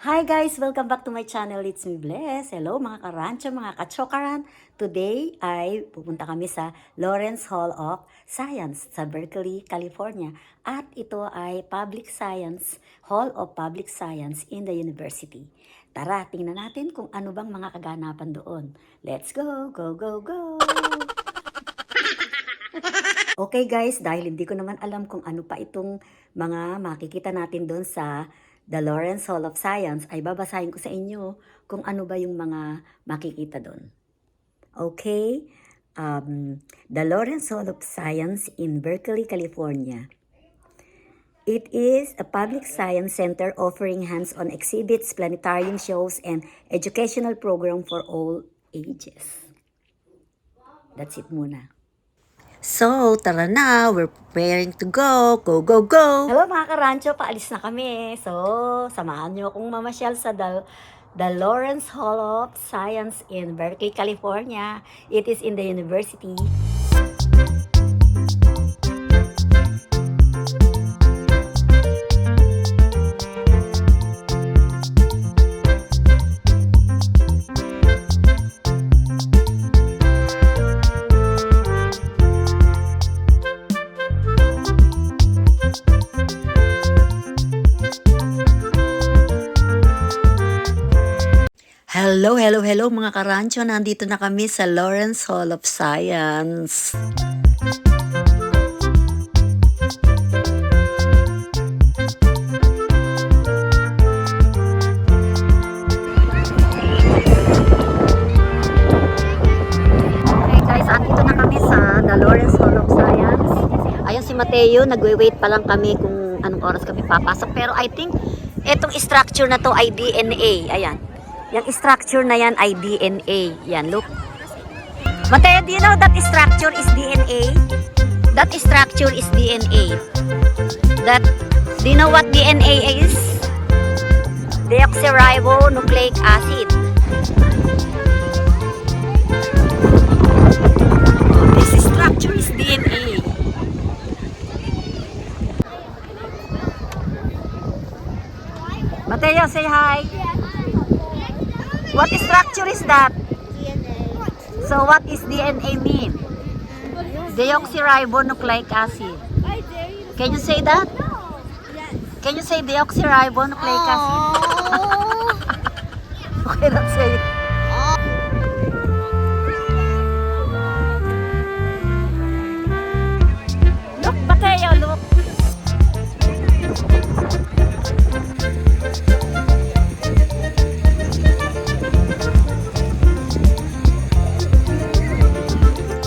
Hi guys! Welcome back to my channel. It's me, Bless. Hello mga karancho, mga kachokaran. Today ay pupunta kami sa Lawrence Hall of Science sa Berkeley, California. At ito ay Hall of Public Science in the University. Tara, tingnan natin kung ano bang mga kaganapan doon. Let's go! Go, go, go! Okay guys, dahil hindi ko naman alam kung ano pa itong mga makikita natin doon sa The Lawrence Hall of Science, ay babasahin ko sa inyo kung ano ba yung mga makikita doon. Okay, The Lawrence Hall of Science in Berkeley, California. It is a public science center offering hands-on exhibits, planetarium shows, and educational program for all ages. That's it muna. So, tara na. We're preparing to go. Go, go, go! Hello mga karancho, paalis na kami. So, samahan nyo akong mamasyal sa the Lawrence Hall of Science in Berkeley, California. It is in the university. Hello mga karancho. Nandito na kami sa Lawrence Hall of Science. Okay guys, andito na kami sa the Lawrence Hall of Science. Ayun si Mateo, nagwe-wait pa lang kami kung anong oras kami papasok. Pero I think etong structure na to ay DNA. Ayan. Yung structure na yan ay DNA. Yan, look. Mateo, do you know that structure is DNA? That structure is DNA. Do you know what DNA is? Deoxyribonucleic acid. This structure is DNA. Mateo, say hi. What structure is that? DNA. So what is DNA mean? Deoxyribonucleic acid. Can you say that? Yes. Can you say deoxyribonucleic acid? Okay, let's say it. Look, Mateo, look.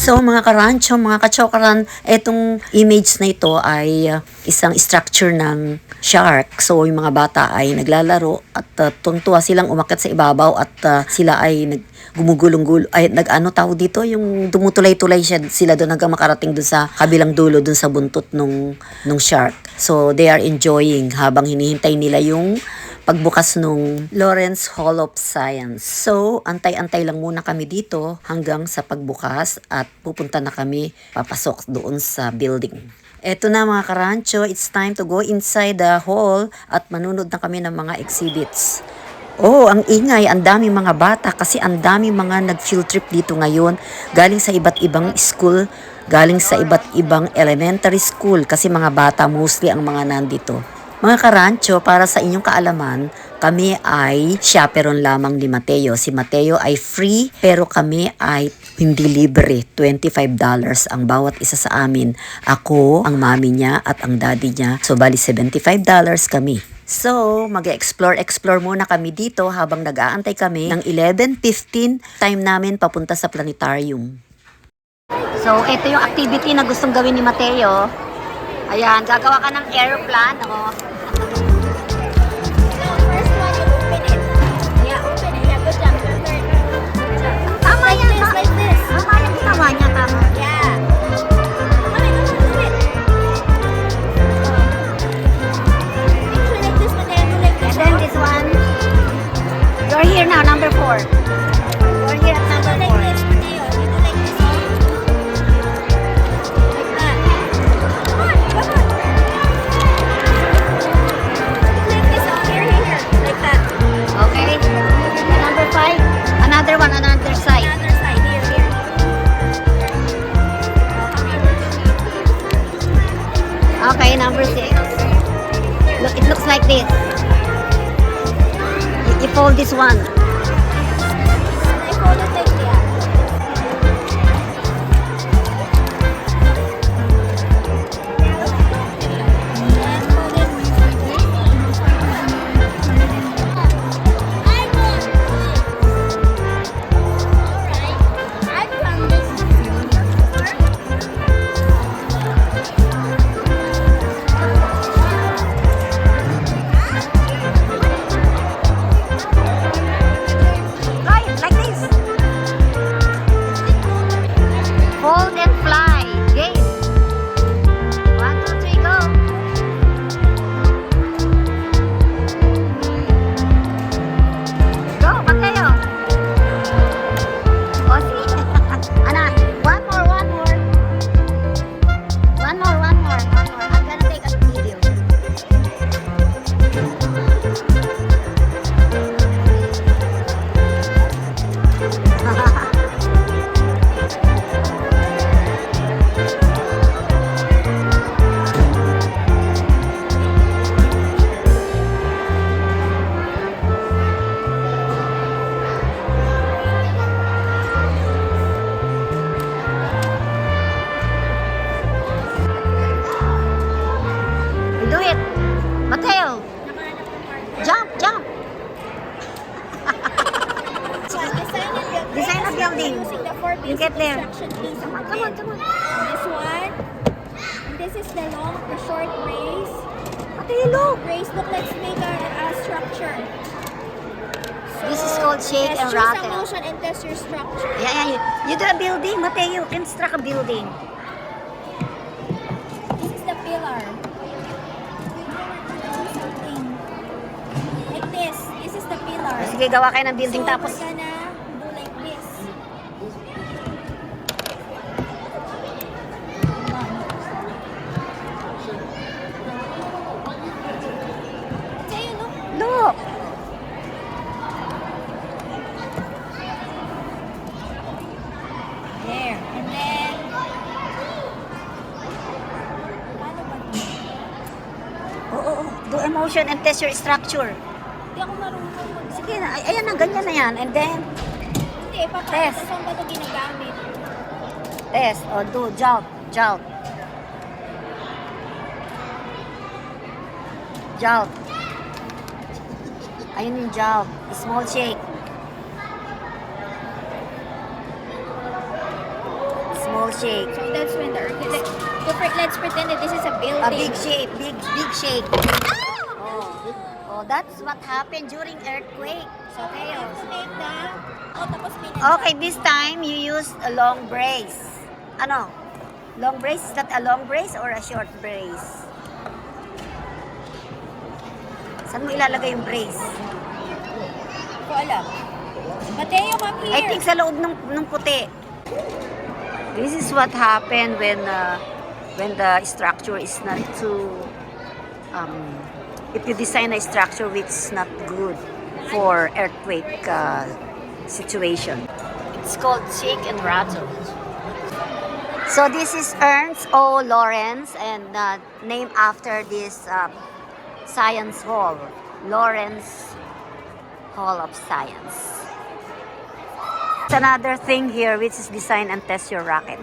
So mga karancho, mga kachokaran, etong image na ito ay isang structure ng shark. So yung mga bata ay naglalaro at tuntua silang umakyat sa ibabaw at sila ay gumugulong-gulo, ay nag-ano tawag dito, yung dumutulay-tulay sila doon hanggang makarating doon sa kabilang dulo, doon sa buntot nung shark. So they are enjoying habang hinihintay nila yung pagbukas nung Lawrence Hall of Science. So, antay-antay lang muna kami dito hanggang sa pagbukas at pupunta na kami papasok doon sa building. Eto na mga karancho, it's time to go inside the hall at manunod na kami ng mga exhibits. Oh, ang ingay, ang daming mga bata kasi ang daming mga nag-field trip dito ngayon galing sa iba't ibang school, galing sa iba't ibang elementary school kasi mga bata mostly ang mga nandito. Mga karancho, para sa inyong kaalaman, kami ay chaperon lamang ni Mateo. Si Mateo ay free, pero kami ay hindi libre. $25 ang bawat isa sa amin. Ako, ang mami niya at ang daddy niya. So, bali $75 kami. So, mag-explore muna kami dito habang nag-aantay kami ng 11:15 time namin papunta sa planetarium. So, ito yung activity na gustong gawin ni Mateo. Ayan, gagawa ka ng airplane, oh. First one, you open it. Yeah, open it. Yeah, good job. Tama Like yan, this, tama. like this. Tama yung ginawa niya, tama. Yeah. Come on, do it. Picture like this, but then do like And this. then this one. You're here now, number 4. You're here at number Do 4. like this, Mateo. You do like this. Like that. Come on, come on. Do like this. Here, here, here. Like that. fold this one? I fold it like that. And fold it. I found this. Right, like this. Fold and fly. Game. 1, 2, 3, go. Go, Mateo. O, sige. Ana, one more, one more. One more, one more, one more. I'm gonna take a video. Do it. Mateo, jump, jump. Design a building. Using the four You basic get there. instruction keys Come on, on come on, it. come on. This one. And this is the long, the short race. Mateo, look. Race, look, let's make a structure. This is called shake Yes, and choose a rattle. motion and test your structure. Yeah, yeah, you do a building, Mateo. Construct a building. This is the pillar. Something like this. This is the pillar. Sige, gawa kayo ng building So, tapos. we're gonna do like this. Say, look. Look. There. And then, paano ba ito? Oo, do emotion and test your structure. Hindi ako marunong mag... Sige na, ayan na, ganyan na yan. And then, Hindi, papaano? Test. Saan ba ito ginagamit? test. O, do, jolt, jolt. Jolt. Ayun yung jolt. Small shake. Small shake. So that's when the earthquake... Let's pretend that this is a building. A big shake, big shake. Oh, that's what happened during earthquake. So, let's make the... Oh, tapos Okay, this time you use a long brace. Ano? Long brace? Is that a long brace or a short brace? Saan mo ilalagay yung brace? ko alam. Mateo, come here. I think sa loob ng puti. This is what happened when the structure is not too if you design a structure which is not good for earthquake situation. It's called shake and rattle. So this is Ernst O. Lawrence and named after this science hall, Lawrence Hall of Science. It's another thing here which is design and test your rocket.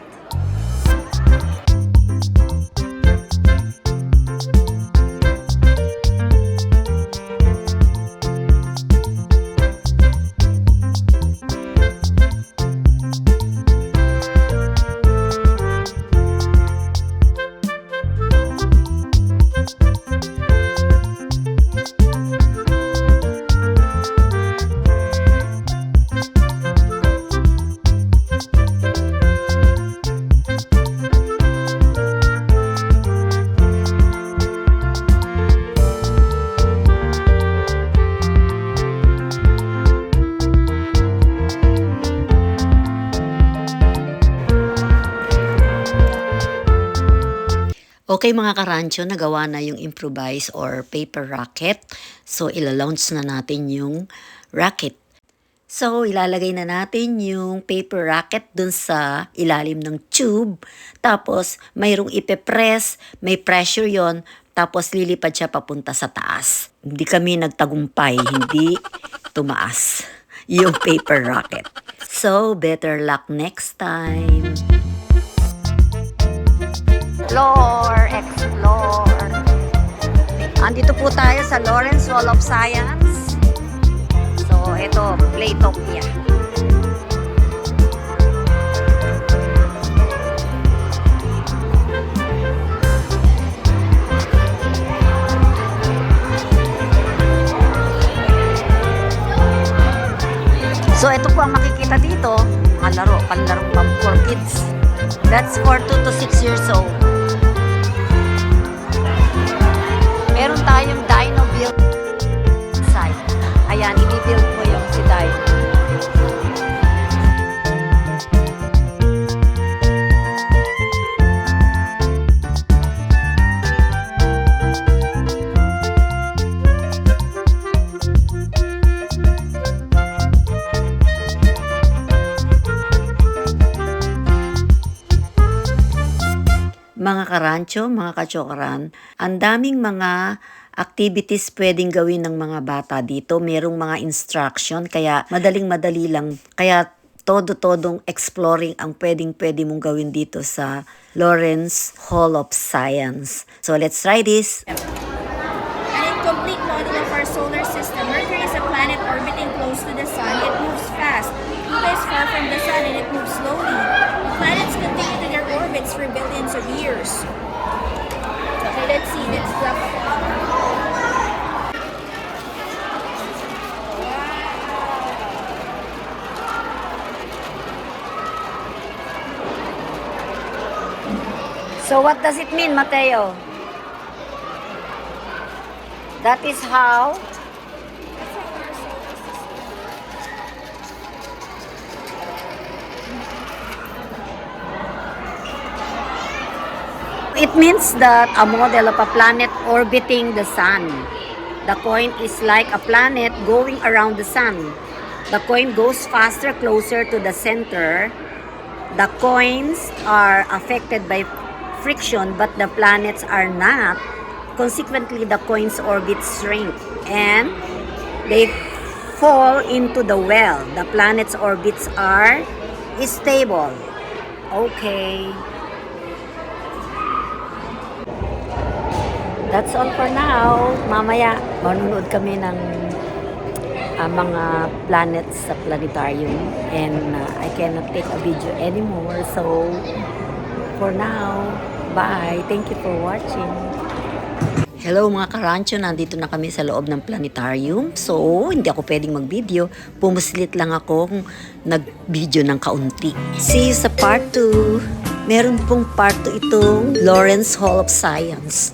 Okay mga karancho, nagawa na yung improvise or paper rocket. So ilalaunch na natin yung rocket. So ilalagay na natin yung paper rocket dun sa ilalim ng tube. Tapos mayroong ipepress, may pressure yon. Tapos lilipad siya papunta sa taas. Hindi kami nagtagumpay, hindi tumaas yung paper rocket. So, better luck next time. Explore. Andito po tayo sa Lawrence Hall of Science. So, ito, Playtopia. So, ito po ang makikita dito, mga laro, panlarong for kids. That's for 2 to 6 years old. Meron tayong Dino Build site. Ayan, i-build mo yung si Dino. Mga karancho, mga kachokaran, ang daming mga activities pwedeng gawin ng mga bata dito. Merong mga instruction, kaya madaling-madali lang. Kaya todo-todong exploring ang pwedeng-pwede mong gawin dito sa Lawrence Hall of Science. So let's try this. An incomplete model of our solar system. Mercury is a planet orbiting close to the sun. It moves fast. Pluto is far from the sun and it moves slowly. The planets continue to their orbits for billions of years. Okay, let's see. Let's drop it. So what does it mean, Mateo? That is how it means that a model of a planet orbiting the sun. The coin is like a planet going around the sun. The coin goes faster closer to the center. The coins are affected by friction, but the planets are not. Consequently, the coin's orbits shrink and they fall into the well. The planet's orbits are stable. Okay. That's all for now. Mamaya, manunod kami ng mga planets sa planetarium and I cannot take a video anymore. So, for now, bye. Thank you for watching. Hello mga karancho, nandito na kami sa loob ng planetarium. So, hindi ako pwedeng mag-video. Pumuslit lang ako kung nag-video ng kaunti. See you sa part 2. Meron pong part 2 itong Lawrence Hall of Science.